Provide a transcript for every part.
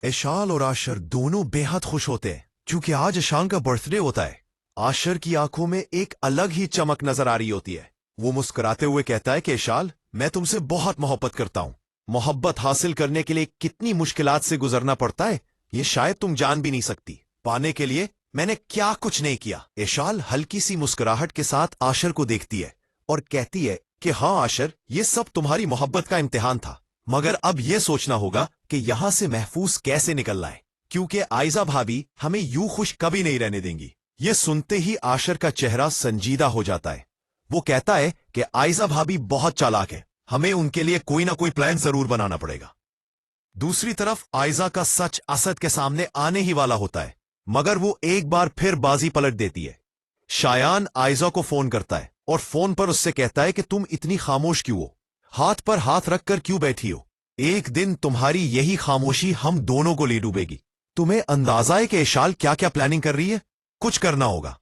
ऐशाल और आशर दोनों बेहद खुश होते हैं क्योंकि आज ईशान का बर्थडे होता है। आशर की आंखों में एक अलग ही चमक नजर आ रही होती है। वो मुस्कुराते हुए कहता है कि ऐशाल, मैं तुमसे बहुत मोहब्बत करता हूँ। मोहब्बत हासिल करने के लिए कितनी मुश्किलात से गुजरना पड़ता है ये शायद तुम जान भी नहीं सकती। पाने के लिए मैंने क्या कुछ नहीं किया। ऐशाल हल्की सी मुस्कुराहट के साथ आशर को देखती है और कहती है कि हाँ आशर, ये सब तुम्हारी मोहब्बत का इम्तिहान था, मगर अब यह सोचना होगा कि यहां से महफूज कैसे निकलना है, क्योंकि आयजा भाभी हमें यूं खुश कभी नहीं रहने देंगी। ये सुनते ही आशर का चेहरा संजीदा हो जाता है। वो कहता है कि आयजा भाभी बहुत चालाक है, हमें उनके लिए कोई ना कोई प्लान जरूर बनाना पड़ेगा। दूसरी तरफ आयजा का सच असद के सामने आने ही वाला होता है, मगर वो एक बार फिर बाजी पलट देती है। शायान आयजा को फोन करता है और फोन पर उससे कहता है कि तुम इतनी खामोश क्यों हो, हाथ पर हाथ रखकर क्यों बैठी हो। एक दिन तुम्हारी यही खामोशी हम दोनों को ले डूबेगी। तुम्हें अंदाजा है कि ऐशाल क्या क्या प्लानिंग कर रही है? कुछ करना होगा।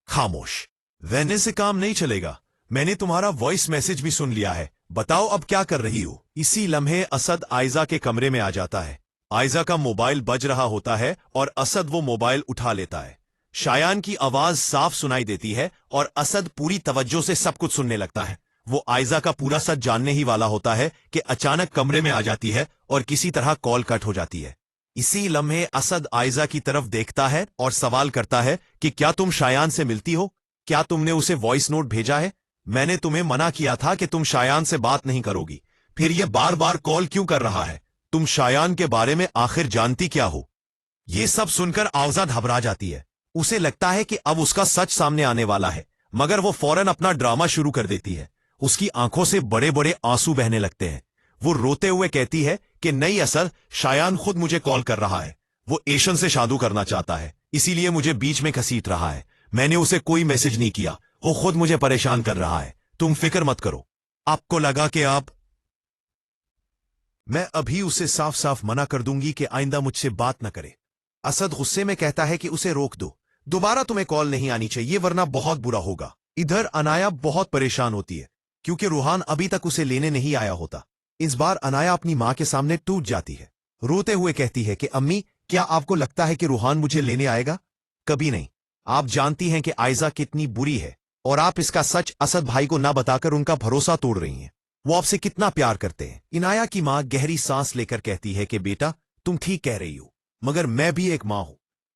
खामोश रहने से काम नहीं चलेगा। मैंने तुम्हारा वॉइस मैसेज भी सुन लिया है, बताओ अब क्या कर रही हो। इसी लम्हे असद आयजा के कमरे में आ जाता है। आयजा का मोबाइल बज रहा होता है और असद वो मोबाइल उठा लेता है। शायान की आवाज साफ सुनाई देती है और असद पूरी तवज्जो से सब कुछ सुनने लगता है। वो आयजा का पूरा सच जानने ही वाला होता है कि अचानक कमरे में आ जाती है और किसी तरह कॉल कट हो जाती है। इसी लम्हे असद आयजा की तरफ देखता है और सवाल करता है कि क्या तुम शायान से मिलती हो? क्या तुमने उसे वॉइस नोट भेजा है? मैंने तुम्हें मना किया था कि तुम शायान से बात नहीं करोगी, फिर यह बार बार कॉल क्यों कर रहा है? तुम शायान के बारे में आखिर जानती क्या हो? यह सब सुनकर आयजा घबरा जाती है। उसे लगता है कि अब उसका सच सामने आने वाला है, मगर वो फौरन अपना ड्रामा शुरू कर देती है। उसकी आंखों से बड़े बड़े आंसू बहने लगते हैं। वो रोते हुए कहती है कि नहीं असद, शायान खुद मुझे कॉल कर रहा है। वो एशन से शादी करना चाहता है, इसीलिए मुझे बीच में घसीट रहा है। मैंने उसे कोई मैसेज नहीं किया, वो खुद मुझे परेशान कर रहा है। तुम फिक्र मत करो। आपको लगा कि मैं अभी उसे साफ साफ मना कर दूंगी कि आइंदा मुझसे बात न करे। असद गुस्से में कहता है कि उसे रोक दो, दोबारा तुम्हें कॉल नहीं आनी चाहिए वरना बहुत बुरा होगा। इधर अनाया बहुत परेशान होती है क्योंकि रूहान अभी तक उसे लेने नहीं आया होता। इस बार अनाया अपनी मां के सामने टूट जाती है। रोते हुए कहती है कि अम्मी, क्या आपको लगता है कि रूहान मुझे लेने आएगा? कभी नहीं। आप जानती हैं कि आयजा कितनी बुरी है और आप इसका सच असद भाई को ना बताकर उनका भरोसा तोड़ रही हैं। वो आपसे कितना प्यार करते हैं। इनाया की मां गहरी सांस लेकर कहती है कि बेटा, तुम ठीक कह रही हो, मगर मैं भी एक मां हूं।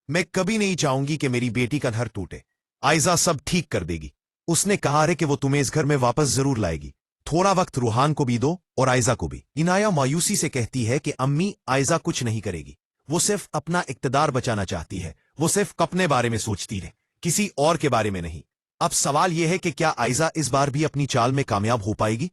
मैं कभी नहीं चाहूंगी कि मेरी बेटी का घर टूटे। आयजा सब ठीक कर देगी। उसने कहा है कि वो तुम्हें इस घर में वापस जरूर लाएगी। थोड़ा वक्त रूहान को भी दो और आयजा को भी। इनाया मायूसी से कहती है कि अम्मी, आयजा कुछ नहीं करेगी। वो सिर्फ अपना इक्तदार बचाना चाहती है। वो सिर्फ अपने बारे में सोचती है, किसी और के बारे में नहीं। अब सवाल यह है कि क्या आयजा इस बार भी अपनी चाल में कामयाब हो पाएगी?